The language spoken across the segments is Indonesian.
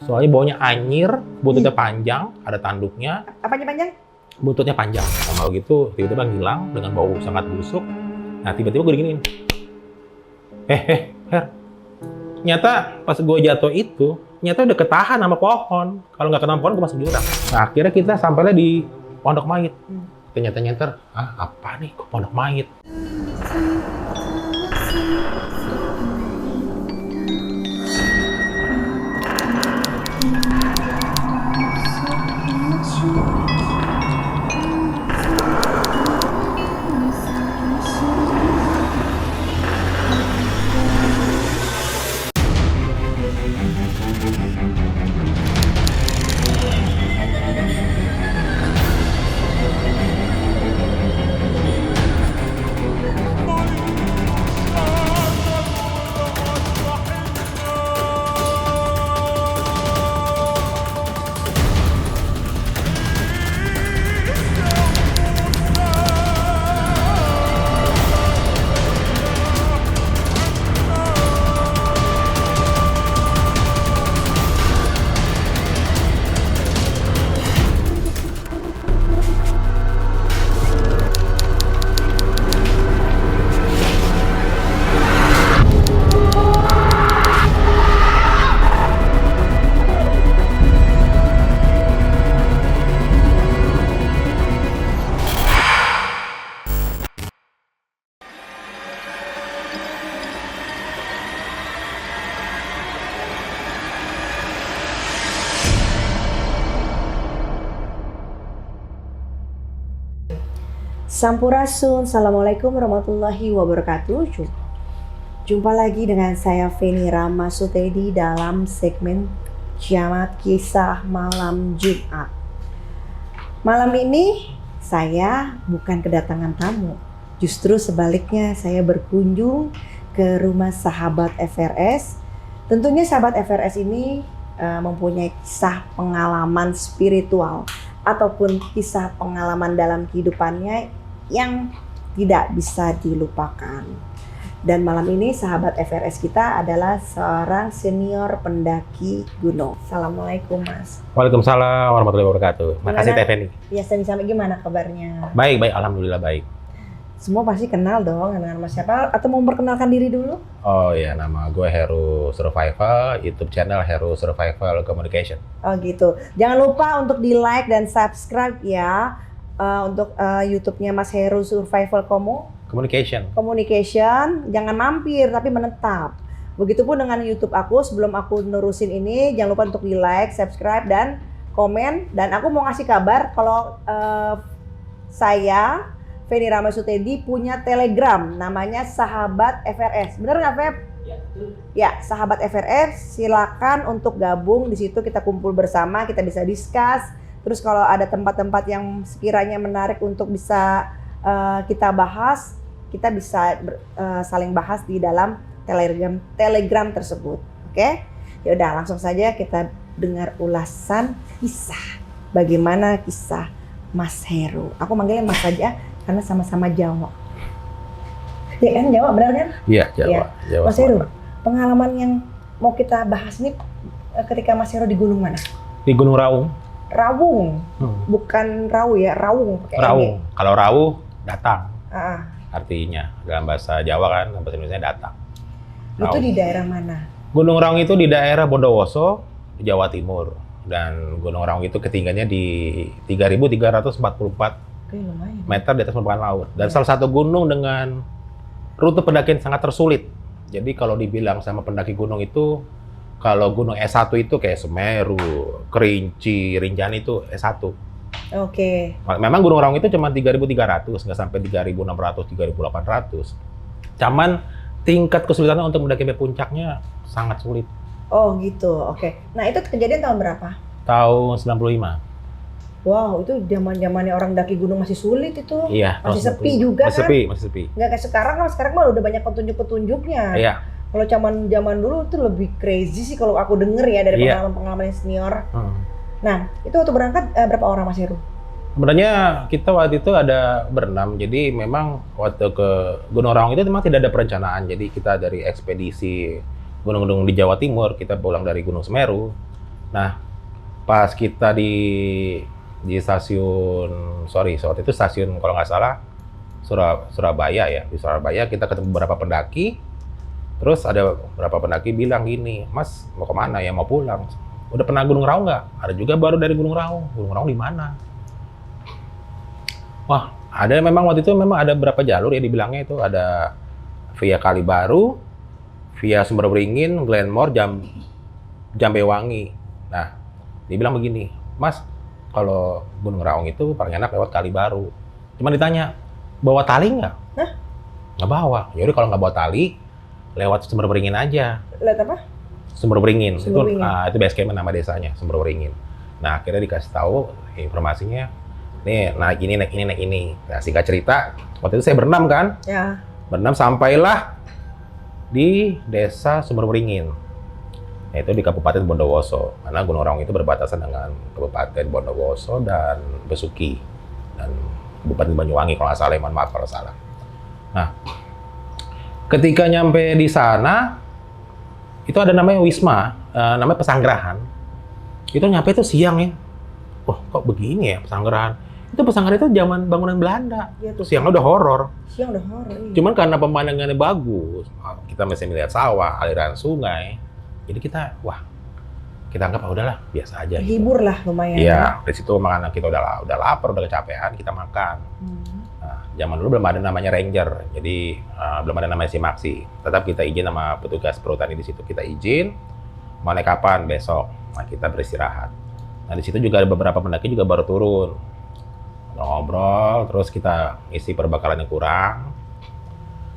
Soalnya baunya anyir, buntutnya panjang, ada tanduknya, Apanya panjang? buntutnya panjang. Sama gitu, tiba-tiba ngilang dengan bau sangat busuk. Nah, tiba-tiba gue diginiin. Her. Nyata pas gue jatuh itu, nyata udah ketahan sama pohon. Kalau nggak kena pohon, gue masuk jurang. Nah, akhirnya kita sampainya di pondok mayit. Ternyata, apa nih kok pondok mayit? Sampurasun, Assalamualaikum warahmatullahi wabarakatuh. Jumpa lagi dengan saya Feni Ramasutedi dalam segmen Kiamat Kisah Malam Jumat. Malam ini saya bukan kedatangan tamu, justru sebaliknya saya berkunjung ke rumah sahabat FRS. Tentunya sahabat FRS ini mempunyai kisah pengalaman spiritual ataupun kisah pengalaman dalam kehidupannya yang tidak bisa dilupakan. Dan malam ini sahabat FRS kita adalah seorang senior pendaki gunung. Assalamualaikum Mas. Waalaikumsalam warahmatullahi wabarakatuh. Makasih Teh Feni. Ya, sama gimana kabarnya? Baik, alhamdulillah baik. Semua pasti kenal dong dengan Mas siapa? Atau mau memperkenalkan diri dulu? Oh iya, nama gue Heru Survival, YouTube channel Heru Survival Communication. Oh gitu. Jangan lupa untuk di like dan subscribe ya. Untuk YouTube-nya Mas Heru Survival Communication, jangan mampir tapi menetap. Begitupun dengan YouTube aku, sebelum aku nerusin ini, jangan lupa untuk di like, subscribe, dan komen. Dan aku mau ngasih kabar kalau saya, Feni Ramasutedi, punya Telegram, namanya Sahabat FRS. Bener nggak, Feb? Ya, betul. Ya, Sahabat FRS, silakan untuk gabung di situ, kita kumpul bersama, kita bisa discuss. Terus kalau ada tempat-tempat yang sekiranya menarik untuk bisa kita bahas, kita bisa saling bahas di dalam Telegram tersebut. Oke? Ya udah, langsung saja kita dengar ulasan kisah. Bagaimana kisah Mas Heru? Aku manggilnya Mas saja karena sama-sama Jawa. Ya kan, Jawa benar kan? Iya, Jawa. Ya. Jawa Mas Heru, pengalaman yang mau kita bahas ini ketika Mas Heru di gunung mana? Di Gunung Raung. Rawung, bukan Rawu ya, Rawung pakai Raung. Kalau Rawu datang. Ah, Artinya dalam bahasa Jawa kan, dalam bahasa Indonesia datang. itu di daerah mana? Gunung Raung itu di daerah Bondowoso, di Jawa Timur. Dan Gunung Raung itu ketinggiannya di 3.344 Oke, lumayan. meter di atas permukaan laut. Dan salah satu gunung dengan rute pendakian sangat tersulit. Jadi kalau dibilang sama pendaki gunung itu, kalau gunung S1 itu kayak Semeru, Kerinci, Rinjani itu S1. Oke. Memang Gunung Raung itu cuma 3.300, nggak sampai 3.600, 3.800. Cuman tingkat kesulitannya untuk mendaki sampai puncaknya sangat sulit. Oh gitu, oke. Nah itu kejadian tahun berapa? Tahun 95. Wow, itu zaman-zamannya orang daki gunung masih sulit itu. Iya. Masih tahun sepi 95. juga Masih kan? sepi, masih sepi. Nggak kayak sekarang kan, sekarang mah udah banyak petunjuk-petunjuknya. Iya. Kalau zaman dulu itu lebih crazy sih kalau aku denger ya dari pengalaman-pengalaman senior. Nah, itu waktu berangkat berapa orang Mas Heru? Sebenarnya kita waktu itu ada berenam, jadi memang waktu ke Gunung Raung itu memang tidak ada perencanaan. Jadi kita dari ekspedisi gunung-gunung di Jawa Timur, kita pulang dari Gunung Semeru, Nah, pas kita di stasiun, waktu itu stasiun kalau nggak salah Surabaya ya. Di Surabaya kita ketemu beberapa pendaki. Terus ada beberapa pendaki bilang gini, Mas mau kemana ya? Mau pulang. Udah pernah Gunung Raung nggak? Ada juga baru dari Gunung Raung. Gunung Raung di mana? Wah, memang waktu itu memang ada beberapa jalur ya dibilangnya itu ada via Kalibaru, via Sumber Beringin, Glenmore, Jambewangi. Nah, dibilang begini, Mas, kalau Gunung Raung itu paling enak lewat Kalibaru. Cuma ditanya, bawa tali nggak? Hah? Nggak bawa. Yaudah kalau nggak bawa tali, lewat Sumber Beringin aja. Lihat apa? Sumber Beringin. Sumber Beringin. Itu base camp nama desanya, Sumber Beringin. Nah, akhirnya dikasih tahu informasinya, nih naik ini. Nah, singkat cerita, waktu itu saya berenam kan? Ya. Berenam sampailah di desa Sumber Beringin. Yaitu di Kabupaten Bondowoso. Karena Gunung Raung itu berbatasan dengan Kabupaten Bondowoso dan Besuki. Dan Kabupaten Banyuwangi kalau nggak salah, mohon maaf kalau salah. Nah, ketika nyampe di sana, itu ada namanya Wisma, namanya Pesanggerahan. Itu nyampe itu siang ya. Wah, kok begini ya Pesanggerahan? Itu Pesanggerahan itu zaman bangunan Belanda. Iya tuh. Siangnya udah horor. Siang udah horor. Iya. Cuman karena pemandangannya bagus, kita masih melihat sawah, aliran sungai. Jadi kita anggap udahlah biasa aja. Hibur lah lumayan. Iya, dari situ memang anak kita udah lapar, udah kecapean, kita makan. Nah, zaman dulu belum ada namanya ranger, jadi belum ada namanya simaksi. Tetap kita izin sama petugas perhutani di situ, kita izin mau naik kapan besok. Nah, kita beristirahat. Nah, di situ juga ada beberapa pendaki juga baru turun. Ngobrol, terus kita isi perbekalan yang kurang.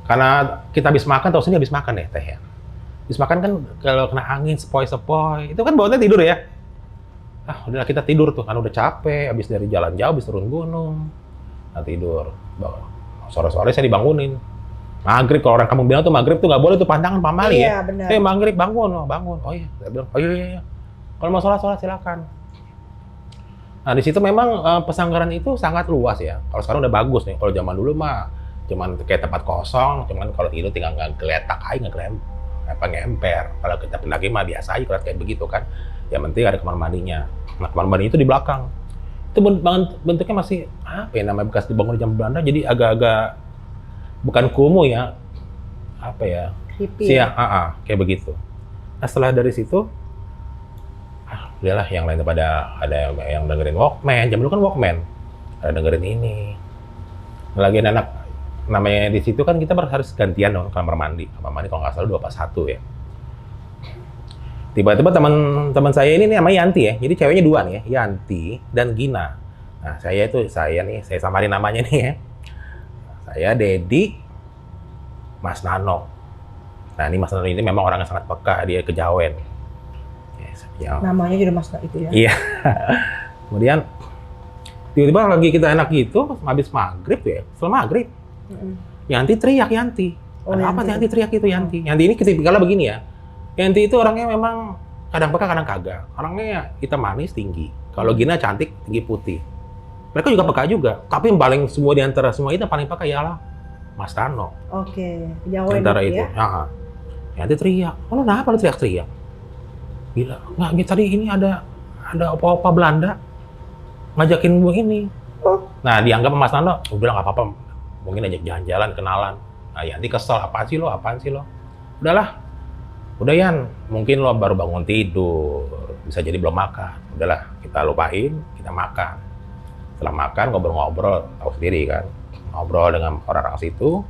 Karena kita habis makan, tahu sendiri habis makan ya teh ya. Habis makan kan kalau kena angin sepoi-sepoi, itu kan bawaannya tidur ya. Udahlah kita tidur tuh, kan udah capek, habis dari jalan jauh, habis turun gunung. Nah tidur. Sore-sore saya dibangunin. Maghrib, kalau orang kampung bilang tuh maghrib tuh nggak boleh tuh pandangan pamali ya. Iya, benar. Maghrib bangun. Oh iya, saya bilang, oh iya. Kalau mau sholat silakan. Nah di situ memang Pesanggerahan itu sangat luas ya. Kalau sekarang udah bagus nih. Kalau zaman dulu mah cuman kayak tempat kosong, cuman kalau tidur tinggal ngegeletak aja, ngemper. Kalau kita pendaki mah biasa aja kayak begitu kan. Yang penting ada kamar mandinya. Nah kamar mandi itu di belakang. Itu bentuknya masih apa ya namanya, bekas dibangun di zaman Belanda, jadi agak-agak bukan kumuh ya. Apa ya? Hippie. Kayak begitu. Nah setelah dari situ, udahlah yang lain pada ada yang dengerin Walkman. Zaman dulu kan Walkman. Ada dengerin ini. Lagi anak namanya di situ kan kita harus gantian dong kamar mandi. Kamar mandi kalau nggak salah 2+1 ya. Tiba-tiba teman saya ini namanya Yanti ya. Jadi ceweknya 2 nih ya, Yanti dan Gina. Nah, saya samarin namanya nih ya. Saya Dedi, Mas Nano. Nah, ini Mas Nano ini memang orang yang sangat peka, dia kejawen. Namanya juga Mas itu ya. Iya. Kemudian tiba-tiba lagi kita enak gitu, habis maghrib ya, setelah maghrib. Yanti teriak, Yanti. Ada apa Yanti teriak itu Yanti? Yanti ini tipikalnya begini ya. Yanti itu orangnya memang kadang peka, kadang kagak. Orangnya hitam manis, tinggi. Kalau Gina cantik, tinggi putih. Mereka juga peka juga. Tapi yang paling semua di antara semua itu paling peka ialah Mas Tano. Oke, Jawa Antara itu itu. ya. Yanti teriak. Oh, kenapa lu teriak-teriak? Gila, nggak tadi ini ada opa-opa Belanda ngajakin gue ini. Nah, dianggap Mas Tano, gue bilang nggak apa-apa. Mungkin ajak jalan-jalan, kenalan. Nah, Yanti kesel, apaan sih lo? Udahlah. Udah Yan, mungkin lo baru bangun tidur. Bisa jadi belum makan. Udahlah, kita lupain, kita makan. Setelah makan, ngobrol-ngobrol. Tahu sendiri kan. Ngobrol dengan orang-orang situ.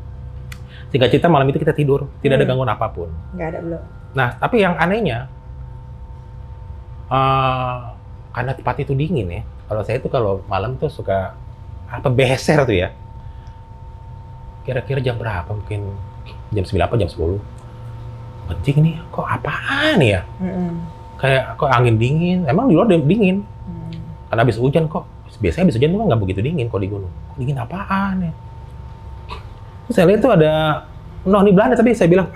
Singkat cerita, malam itu kita tidur. Tidak ada gangguan apapun. Nggak ada belum. Nah, tapi yang anehnya, karena tempat itu dingin ya. Kalau saya tuh kalau malam tuh suka beser tuh ya. Kira-kira jam berapa? Mungkin jam 9 apa jam 10. Kencing nih, kok apaan ya? Kayak kok angin dingin. Emang di luar dingin. Karena habis hujan kok. Biasanya habis hujan tuh nggak begitu dingin kok di gunung. Kok dingin apaan ya? Terus saya lihat tuh ada ini Belanda, tapi saya bilang,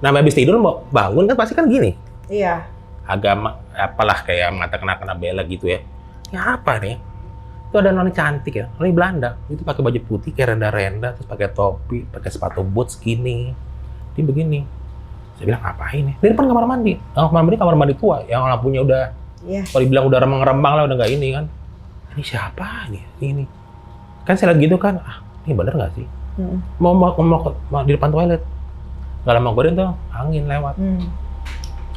namanya habis tidur mau bangun kan pasti kan gini. Iya. Agak apalah kayak mata kena belek gitu ya. Ya apa nih? Itu ada noni cantik ya, noni Belanda. Itu pakai baju putih kayak renda-renda, terus pakai topi, pakai sepatu boots skinny. Dia begini. Saya bilang ngapain ya? Di depan kamar mandi. Kamar mandi tua yang lampunya udah Iya. Kalau dibilang udah remang-remang lah, udah nggak ini kan. Ini siapa nih? Ini. Kan saya lihat gitu kan, ini bener nggak sih? Mau di depan toilet. Nggak lama kemudian tuh angin lewat.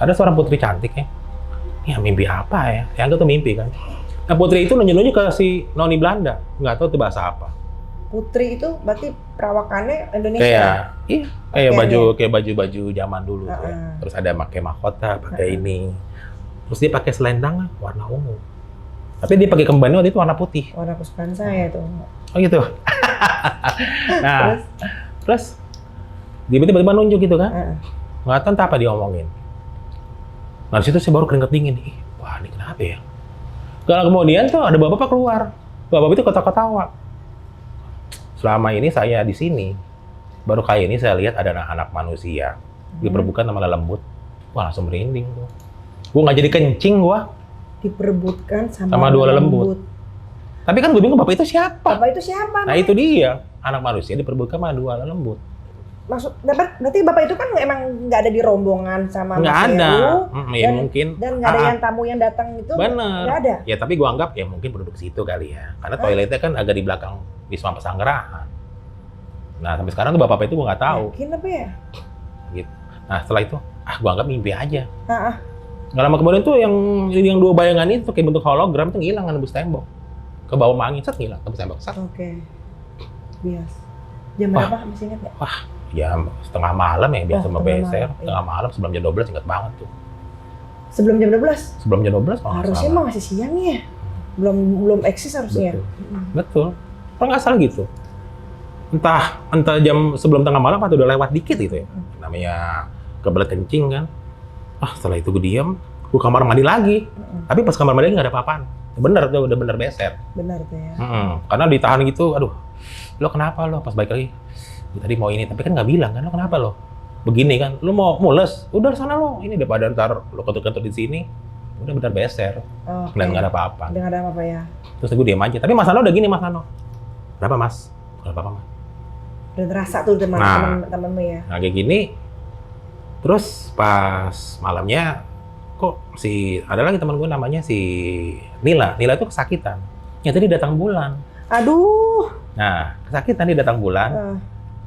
Ada seorang putri cantik ya. Ya mimpi apa ya? Yang tuh mimpi kan. Nah putri itu nunjuk-nunjuk ke si noni Belanda. Nggak tahu itu bahasa apa. Putri itu berarti perawakannya Indonesia. Kayak baju zaman dulu tuh ya. Terus ada pakai mahkota, pakai ini. Terus dia pakai selendang warna ungu. Tapi dia pakai kembannya waktu itu warna putih. Warna kesukaan saya tuh. Oh gitu. Nah, terus dia tiba-tiba nunjuk gitu kan. Nggak tahu entah apa dia omongin. Nah di situ saya baru keringet dingin. Wah ini kenapa ya? Kalau kemudian tuh ada bapak keluar. Bapak itu ketawa-ketawa. Selama ini saya di sini, baru kali ini saya lihat ada anak manusia diperebutkan sama lelembut. Wah langsung merinding tuh. Gue nggak jadi kencing gua. Diperebutkan sama dua lelembut. Tapi kan gue bingung bapak itu siapa? Bapak itu siapa? Nah itu dia, anak manusia diperebutkan sama dua lelembut. Berarti bapak itu kan emang nggak ada di rombongan sama Nggak Mas ada. Heru, Ya mungkin. dan nggak ada yang tamu yang datang itu. Bener. Nggak ada. Ya tapi gua anggap ya mungkin penduduk situ kali ya, karena toiletnya kan agak di belakang Wisma Pesanggerahan. Nah sampai sekarang tuh bapak itu gua nggak tahu. Yakin apa ya? Gitu. Nah setelah itu, gua anggap mimpi aja. Ah. Nggak lama kemudian tuh yang dua bayangan itu kayak bentuk hologram tuh ngilang kan nembus tembok. Ke bawah angin, ngilang tembus tembok. Oke. Bias. Jam berapa masih ingat nggak? Wah, jam setengah malam ya biasa sama beser. Setengah Iya. malam sebelum jam 12 ingat banget tuh. Sebelum jam 12? Sebelum jam 12 kalau nggak Harusnya salah. mah masih siang ya. Belum eksis harusnya. Betul. Kalau nggak salah gitu. Entah jam sebelum tengah malam atau udah lewat dikit gitu ya. Namanya kebelet kencing kan. Setelah itu gue diem, gue kamar mandi lagi. Tapi pas kamar mandi nggak ada apa-apaan. Bener tuh, udah bener beser. Benar tuh ya. Karena ditahan gitu, aduh, lo kenapa lo? Pas balik lagi, gue tadi mau ini, tapi kan nggak bilang kan, lo kenapa lo? Begini kan, lo mau mules? Udah sana lo, ini daripada ntar lo kentut-kentut di sini, udah bener beser. Dan nggak ada apa-apa. Udah nggak ada apa-apa ya. Terus gue diem aja. Tapi Mas Nano udah gini, Mas Nano. Kenapa Mas? Kenapa apa Mas? Udah terasa tuh teman-temanmu ya. Nah kayak gini, terus pas malamnya, kok ada lagi teman gue namanya si Nila. Nila itu kesakitan. Ya tadi datang bulan. Aduh. Nah, kesakitan dia datang bulan.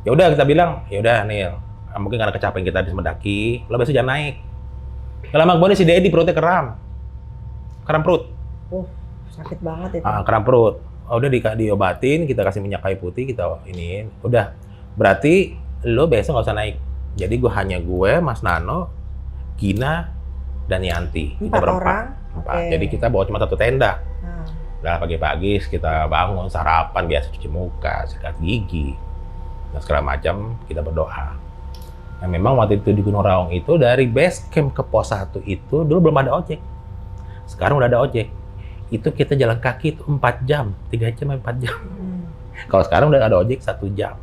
Ya udah kita bilang, ya udah Nil, mungkin karena kecapean kita di mendaki, lo besok jangan naik. Gak lama kemudian si Dedi perutnya keram perut. Sakit banget itu. Keram perut. Udah diobatin, kita kasih minyak kayu putih, kita iniin. Udah, berarti lo besok nggak usah naik. Jadi gue, Mas Nano, Gina, dan Yanti. Kita berempat. Okay. Jadi kita bawa cuma satu tenda. Nah, pagi-pagi kita bangun, sarapan, biasa cuci muka, sikat gigi, dan segala macam, kita berdoa. Nah, memang waktu itu di Gunung Raung itu, dari base camp ke pos 1 itu, dulu belum ada ojek. Sekarang udah ada ojek. Itu kita jalan kaki itu 4 jam, 3 jam, 4 jam. Kalau sekarang udah ada ojek 1 jam.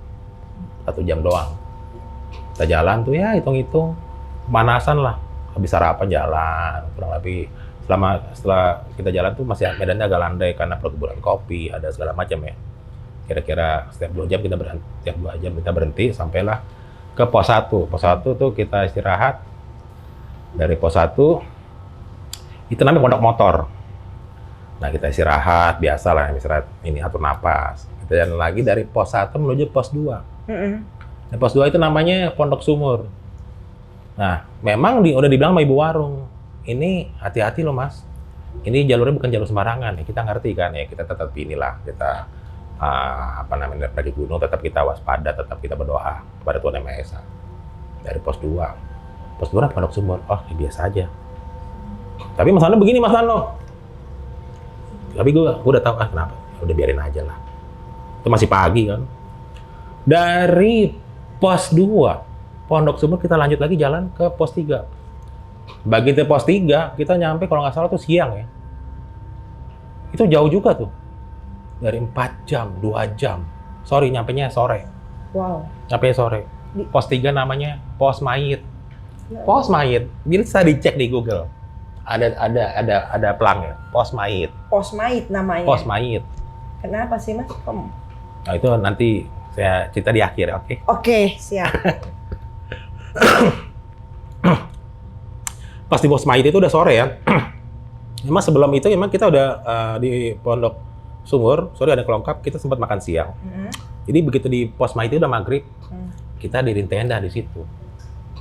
1 jam doang. Kita jalan tuh ya, hitung-hitung, pemanasan lah. Habis sarapan jalan, kurang lebih setelah kita jalan tuh masih medannya agak landai karena perkebunan kopi, ada segala macam ya. Kira-kira setiap 2 jam kita berhenti, setiap 2 jam kita berhenti sampailah ke pos 1. Pos 1 tuh kita istirahat. Dari pos 1 itu namanya pondok motor. Nah, kita istirahat, biasalah istirahat ini atur napas. Kita jalan lagi dari pos 1 menuju pos 2. Nah, pos 2 itu namanya Pondok Sumur. Nah, memang udah dibilang sama ibu warung, ini hati-hati loh Mas. Ini jalurnya bukan jalur sembarangan ya. Kita ngerti kan ya, kita tetap inilah, kita dari gunung tetap kita waspada, tetap kita berdoa kepada Tuhan Yang Maha Esa. Dari pos 2. Pos 2 Pondok Sumur. Ya biasa aja. Tapi Mas Nano begini Mas Nano. Tapi gue udah tahu kenapa. Udah biarin aja lah. Itu masih pagi kan. Dari pos 2 Pondok Sumur kita lanjut lagi jalan ke pos 3. Begitu pos 3, kita nyampe kalau nggak salah tuh siang ya. Itu jauh juga tuh. Dari 4 jam, 2 jam. Nyampenya sore. Wow. Nyampe sore. Pos 3 namanya Pos Mayit. Pos Mayit. Bisa dicek di Google. Ada pelangnya. Pos Mayit. Pos Mayit namanya. Pos Mayit. Kenapa sih Mas? Nah itu nanti saya cerita di akhir, oke? Oke, siap. Pas di Pos Mayit itu udah sore ya. Memang sebelum itu memang kita udah di Pondok Sumur, sore ada kelongkap, kita sempat makan siang. Jadi begitu di pos Mait itu udah maghrib, kita diriin tenda di situ.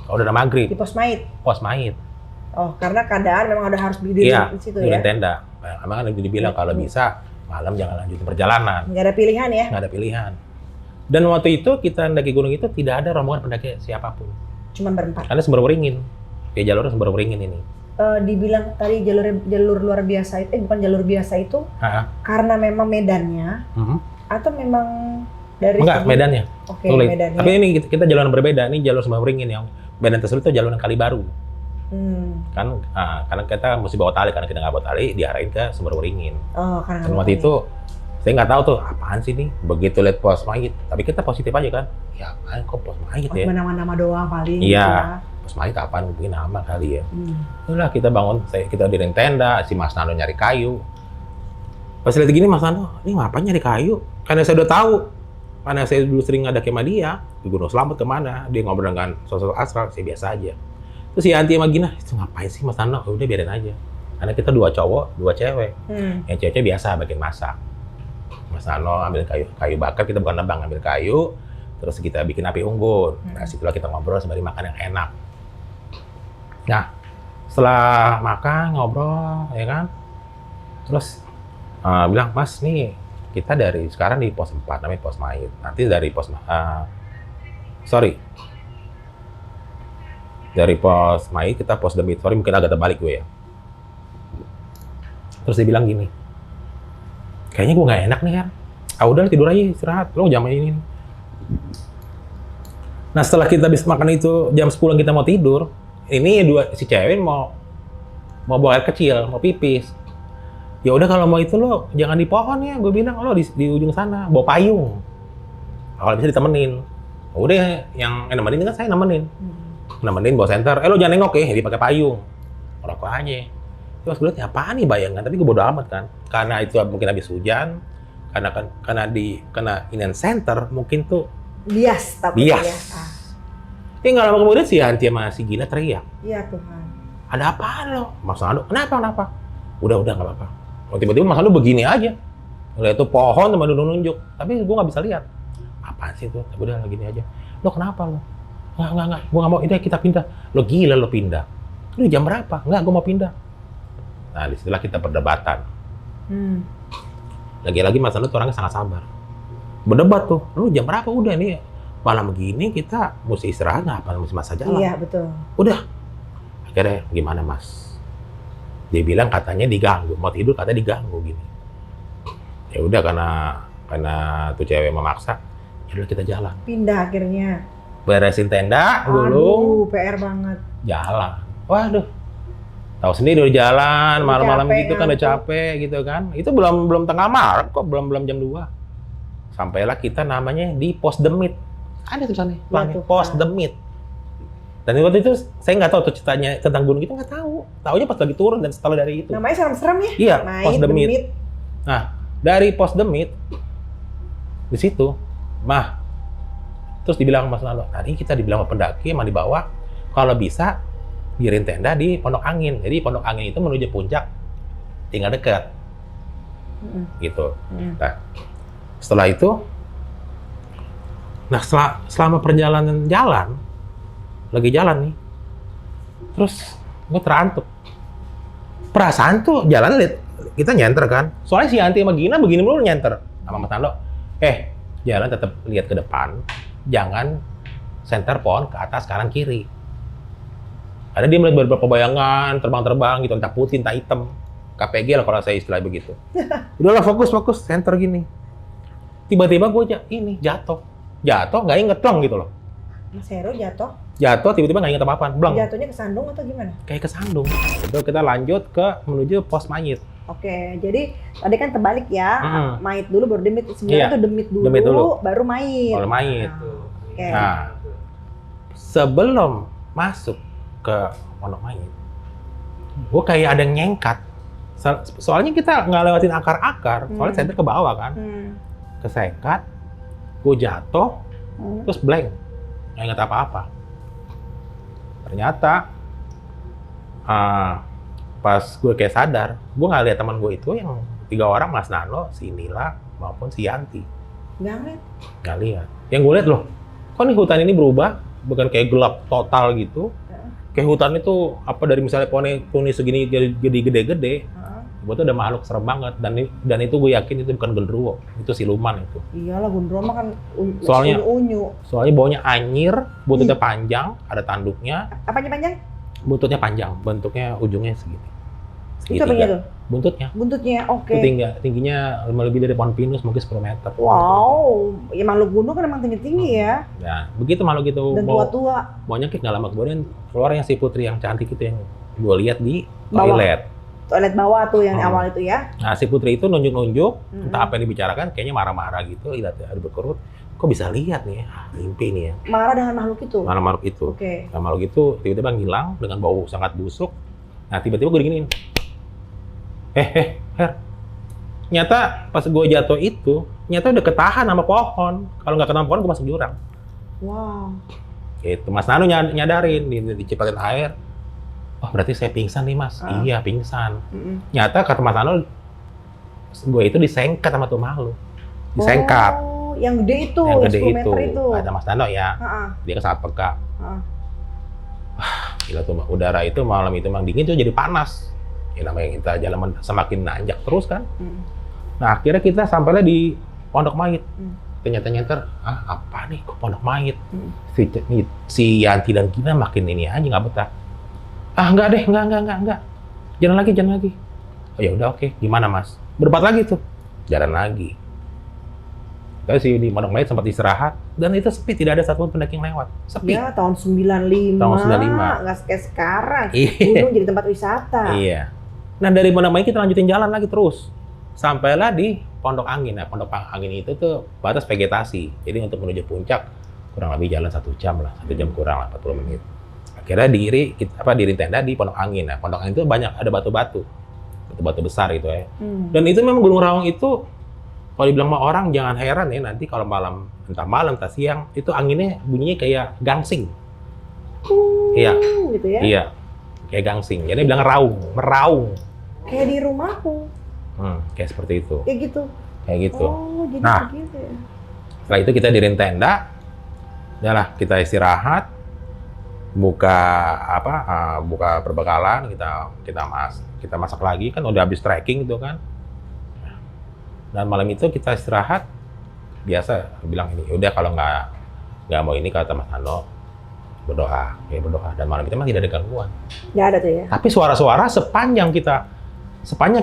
Kalau udah maghrib, Di pos Mait. pos Mait. Oh, karena keadaan memang udah harus berdiri Iya, di situ diriin ya. tenda. Nah, emang kan dibilang kalau bisa malam jangan lanjutin perjalanan, Nggak ada pilihan ya. nggak ada pilihan. Dan waktu itu kita mendaki gunung itu tidak ada rombongan pendaki siapapun. Cuman berempat. Karena Sumber Waringin. Ya jalurnya Sumber Waringin ini. Dibilang tadi jalur luar biasa itu, bukan jalur biasa itu, karena memang medannya atau memang dari Enggak, medannya. Oke, Sulit. medannya. Tapi ini kita jalan berbeda. Ini jalur Sumber Waringin yang medan tersebut itu jalan Kali Baru. Kan karena kita mesti bawa tali, karena kita nggak bawa tali diarahin ke Sumber Waringin. Oh, karena Dan waktu itu saya nggak tahu tuh apaan sih nih. Begitu lihat pos Mait, tapi kita positif aja kan. Ya apaan kok pos Mait ya? nama-nama doang paling. Iya. Gitu ya. Pos Mait apaan, mungkin nama kali ya. Udah kita bangun, kita diriin tenda, si Mas Nando nyari kayu. Pas lihat gini Mas Nando, ini ngapain nyari kayu? Karena saya udah tahu. Karena saya dulu sering ada sama dia, di Gunung Slamet kemana, dia ngobrol dengan sosok astral, saya biasa aja. Terus si Anti sama Gina, itu ngapain sih Mas Nando? Udah biarin aja. Karena kita 2 cowok, 2 cewek. Yang cewek biasa bagian masak. Mas Nando ambil kayu bakar, kita bukan nebang, ambil kayu, terus kita bikin api unggun. Nah, situlah kita ngobrol sembari makan yang enak. Nah, setelah makan, ngobrol, ya kan, terus bilang, Mas, nih kita dari sekarang di pos 4, namanya pos Mait. Nanti dari dari pos Mait kita pos Demit. Sorry, mungkin agak terbalik gue ya. Terus dia bilang gini, kayaknya gue nggak enak nih kan. Udah tidur aja, istirahat. Lo jam ini. Nah, setelah kita habis makan itu, jam 10 kita mau tidur, ini si cewek mau buang air kecil, mau pipis. Ya udah kalau mau itu lo jangan di pohon ya, gue bilang lo di ujung sana bawa payung. Kalau bisa ditemenin. Udah yang nemenin kan saya nemenin. Nemenin bawa senter. Lo jangan nengok ya, dia pakai payung. Rokok aja. Terus gue lihat apaan nih bayangan, tapi gue bodo amat kan. Karena itu mungkin habis hujan, karena inian center mungkin tuh bias tapi bias. Ya. Nggak lama kemudian si Hanti sama si Gina teriak. Iya Tuhan. Ada apaan lo? Mas Nando, kenapa? Udah nggak apa-apa. Tiba-tiba Mas Nando begini aja. Lihat tuh pohon sama nunjuk. Tapi gue nggak bisa lihat. Apaan sih itu? Udah gini aja. Lo kenapa lo? Nggak. Gue nggak mau. Ini kita pindah. Lo gila lo pindah. Ini jam berapa? Nggak, gue mau pindah. Nah, disitulah kita perdebatan. Lagi-lagi Mas Nando tuh orangnya sangat sabar. Berdebat tuh. Lo jam berapa? Udah nih. Malam begini kita mesti istirahat, nggak mesti masa jalan. Iya, betul. Udah. Akhirnya gimana Mas? Dia bilang katanya diganggu, mau tidur katanya diganggu gini. Ya udah karena tuh cewek memaksa, ya udah kita jalan. Pindah akhirnya. Beresin tenda dulu. Aduh, PR banget. Jalan. Waduh. Tahu sendiri udah jalan malam-malam gitu kan udah ngantuk. capek gitu kan. Itu belum tengah malam kok, belum jam 2. Sampailah kita namanya di Pos Demit. Ada tulisannya, Pos Demit. Dan waktu itu saya nggak tahu tuh ceritanya tentang gunung itu, nggak tahu. Taunya pas lagi turun dan setelah dari itu. Namanya serem-serem ya? Iya, Mait, Pos Demit. Demit. Nah, dari Pos Demit di situ, terus dibilang Mas Nando, tadi kita dibilang sama pendaki emang dibawa kalau bisa diriin tenda di Pondok Angin. Jadi Pondok Angin itu menuju puncak tinggal dekat. Gitu. Nah, setelah itu selama perjalanan lagi jalan nih, terus gue terantuk. Perasaan tuh jalan lihat kita nyenter kan. Soalnya si Anti sama Gina begini mulu nyenter sama Mas Nando. Jalan tetap lihat ke depan, jangan senter pohon ke atas kanan kiri. Ada dia melihat beberapa bayangan terbang-terbang gitu, entah putih entah hitam. KPG lah kalau saya istilah begitu. Udahlah fokus center gini. Tiba-tiba gue jatuh nggak inget dong gitu loh. Mas Heru jatuh Tiba-tiba nggak inget apa-apaan, blang. jatuhnya kesandung atau gimana? Kayak kesandung. Itu kita lanjut menuju Pos Mait. Oke, jadi tadi kan terbalik ya, Mait dulu baru Demit. Sebenarnya Iya, tuh Demit dulu, baru Mait. Kalau Mait. Oke. Nah, sebelum masuk ke Pondok Mait, gue kayak ada yang nyengkat. Soalnya kita nggak lewatin akar-akar, soalnya center ke bawah kan. Kesengkat, gue jatuh, terus blank. Nggak ingat apa-apa. Ternyata pas gue kayak sadar, gue nggak lihat teman gue itu yang 3 orang, Mas Nano, si Nila, maupun si Yanti. Nggak ngeliat. Nggak lihat. Yang gue lihat loh, kok nih hutan ini berubah, bukan kayak gelap total gitu. Kayak hutan itu apa dari misalnya pohon segini gede-gede, gue tuh udah makhluk serem banget, dan itu gue yakin itu bukan genderuwo, itu siluman itu. Iyalah, genderuwo mah kan Soalnya baunya anyir, buntutnya panjang, ada tanduknya. Apanya panjang? Buntutnya panjang, bentuknya ujungnya segini. Itu apanya tuh? Buntutnya. Buntutnya, oke. Itu tingginya lebih dari pohon pinus, mungkin 10 meter. Wow, ya makhluk gunung kan emang tinggi-tinggi ya. Nah, begitu makhluk itu Dan tua-tua. Baunya kayak nggak lama kemudian keluar yang si putri yang cantik itu yang gue lihat di Bawah. toilet Bawah tuh yang awal itu ya. Nah, si putri itu nunjuk-nunjuk, entah apa yang dibicarakan, kayaknya marah-marah gitu, lihat ada berkerut. Kok bisa lihat nih ya? Mimpi nih ya. Marah dengan makhluk itu? Marah makhluk itu. Oke. Nah, makhluk itu tiba-tiba ngilang dengan bau sangat busuk. Nah, tiba-tiba gue diginiin. Her. Nyata pas gue jatuh itu, nyata udah ketahan sama pohon. Kalau nggak kena pohon, gue masuk jurang. Wow. Gitu. Mas Nano nyadarin, dicipratin air. Oh, berarti saya pingsan nih, Mas. Iya, pingsan. Nyata kata Mas Nano, gue itu disengkat sama tuh makhluk. Disengkat. Oh, yang gede itu, yang gede 10 meter itu. Ada Mas Nano ya. Dia kan sangat peka. Wah, gila tuh, udara itu malam itu memang dingin tuh jadi panas. Ya namanya kita jalan semakin nanjak terus kan. Nah, akhirnya kita sampailah di Pondok Mayit. Ternyata apa nih kok Pondok Mayit? Si Yanti dan Gina makin ini aja nggak betah. Enggak deh, enggak. Jalan lagi. Oh ya udah oke. Gimana Mas? Berempat lagi tuh. Jalan lagi. Terus di Pondok Mayit sempat istirahat dan itu sepi, tidak ada satupun pendaki yang lewat. Sepi. Ya, tahun 95. Tahun 95. Nggak kayak sekarang. Iya. Gunung jadi tempat wisata. Iya. Nah, dari Pondok Mayit kita lanjutin jalan lagi terus. Sampailah di Pondok Angin. Nah, Pondok Angin itu tuh batas vegetasi. Jadi untuk menuju puncak kurang lebih jalan 1 jam lah, 1 jam kurang lah, 40 menit. Akhirnya diri tenda di Pondok Angin. Nah, Pondok Angin itu banyak ada batu-batu besar itu ya. Dan itu memang Gunung Raung itu kalau dibilang sama orang jangan heran ya, nanti kalau entah siang itu anginnya bunyinya kayak gangsing. Iya. Gitu ya. Iya. Kayak gangsing. Jadi bilang meraung. Kayak di rumahku. Kayak seperti itu. Kayak gitu. Oh, jadi nah, begitu ya. setelah itu kita diriin tenda. Yalah, kita istirahat. Buka perbekalan, kita masak lagi kan udah habis trekking gitu kan. Dan malam itu kita istirahat. Biasa bilang ini, udah kalau nggak mau ini kata Mas Nano berdoa. Dan malam itu memang tidak ada gangguan. Nggak ada tuh ya. Tapi suara-suara sepanjang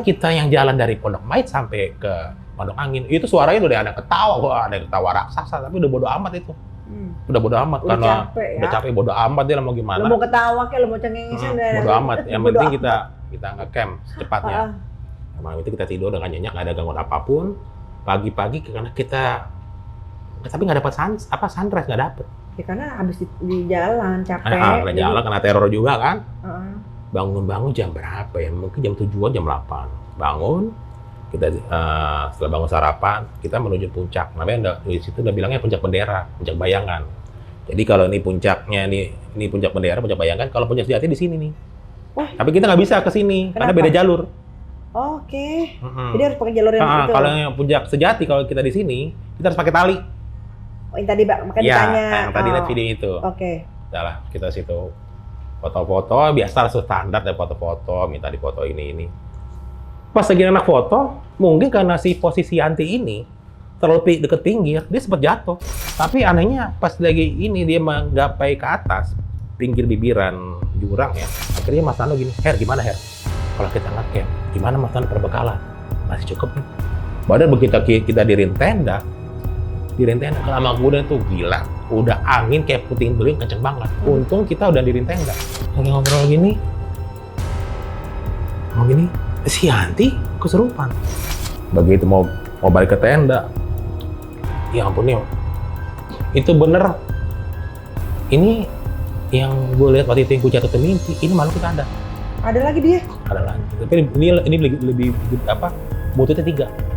kita yang jalan dari Pondok Mayit sampai ke Pondok Angin, itu suaranya udah ada ketawa raksasa, tapi udah bodo amat itu. Udah bodo amat karena udah capek, bodo amat dia mau gimana. Lo mau ketawa kayak lo mau cengengesan bodo amat. Yang penting kita nge-camp secepatnya. Malam itu kita tidur dengan nyenyak, nggak ada gangguan apapun. Pagi-pagi karena tapi nggak dapat sunrise, nggak dapet. Ya karena habis di jalan capek. Karena jalan kena teror juga kan. Bangun jam berapa ya? Mungkin jam 7-an, jam 8. Bangun, kita setelah bangun sarapan, kita menuju puncak. Namanya di situ udah bilangnya puncak bendera, puncak bayangan. Jadi kalau ini puncaknya ini puncak bendera, puncak bayangan. Kalau puncak sejati di sini nih. Wah. Tapi kita nggak bisa ke sini karena beda jalur. Oke. Jadi harus pakai jalur yang itu. Kalau yang puncak sejati kalau kita di sini, kita harus pakai tali. Oh, yang tadi makanya ditanya. Yang tadi lihat video itu. Oke. Udahlah, kita situ foto-foto, biasa standar ya foto-foto, minta dipoto ini. Pas lagi anak foto, mungkin karena si posisi Yanti ini terlalu deket pinggir, dia sempat jatuh. Tapi anehnya pas lagi ini dia menggapai ke atas, pinggir bibiran jurang ya. Akhirnya Mas Nano gini, Her gimana Her? Kalau kita nge-camp, gimana Mas Nano perbekalan? Masih cukup nih. Padahal begitu kita dirin tenda lama kemudian tuh gila. Udah angin kayak puting beliung kenceng banget. Untung kita udah dirin tenda. Lagi ngobrol gini, si Yanti kesurupan. Begitu mau balik ke tenda, ya ampun nih, itu bener. Ini yang gue lihat waktu itu yang gue jatuh ke mimpi, ini makhluk kita ada. Ada lagi dia? Ada lagi. Tapi ini lebih buntutnya 3.